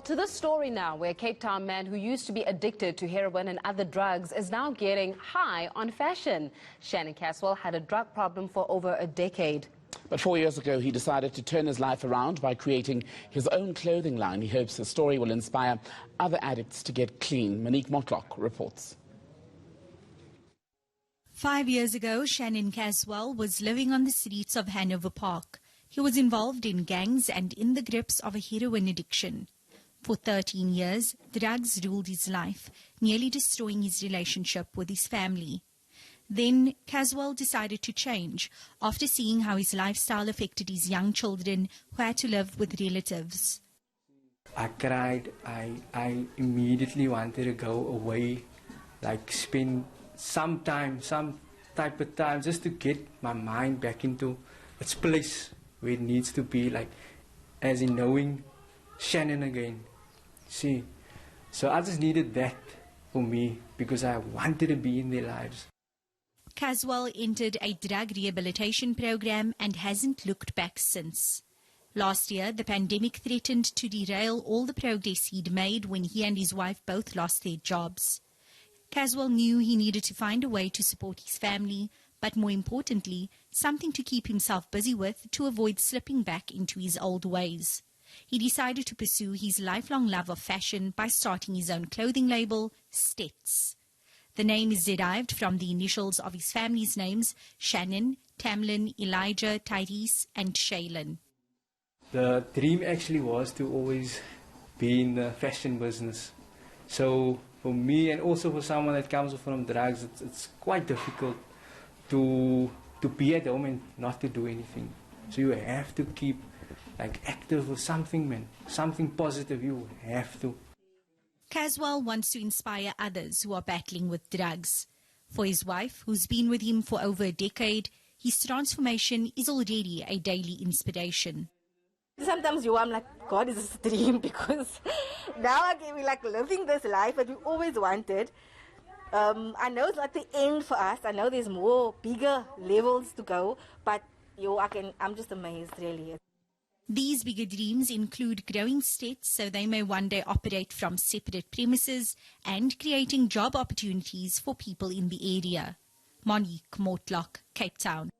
Well, to this story now, where a Cape Town man who used to be addicted to heroin and other drugs is now getting high on fashion. Shannon Caswell had a drug problem for over a decade. But 4 years ago, he decided to turn his life around by creating his own clothing line. He hopes his story will inspire other addicts to get clean. Monique Mortlock reports. 5 years ago, Shannon Caswell was living on the streets of Hanover Park. He was involved in gangs and in the grips of a heroin addiction. For 13 years, drugs ruled his life, nearly destroying his relationship with his family. Then, Caswell decided to change after seeing how his lifestyle affected his young children who had to live with relatives. I cried. I immediately wanted to go away, like spend some time, some type of time, just to get my mind back into its place where it needs to be, like as in knowing Shannon again. See, so I just needed that for me because I wanted to be in their lives. Caswell entered a drug rehabilitation program and hasn't looked back since. Last year, the pandemic threatened to derail all the progress he'd made when he and his wife both lost their jobs. Caswell knew he needed to find a way to support his family, but more importantly, something to keep himself busy with to avoid slipping back into his old ways. He decided to pursue his lifelong love of fashion by starting his own clothing label, Stets. The name is derived from the initials of his family's names, Shannon, Tamlin, Elijah, Tyrese, and Shaylin. The dream actually was to always be in the fashion business. So for me, and also for someone that comes from drugs, it's quite difficult to be at home and not to do anything. So you have to keep active or something, man. Something positive, you have to. Caswell wants to inspire others who are battling with drugs. For his wife, who's been with him for over a decade, his transformation is already a daily inspiration. Sometimes I'm like, God, is this a dream? Because now we're like living this life that we always wanted. I know it's not the end for us. I know there's more bigger levels to go, but I'm just amazed, really. These bigger dreams include growing Stets so they may one day operate from separate premises and creating job opportunities for people in the area. Monique Mortlock, Cape Town.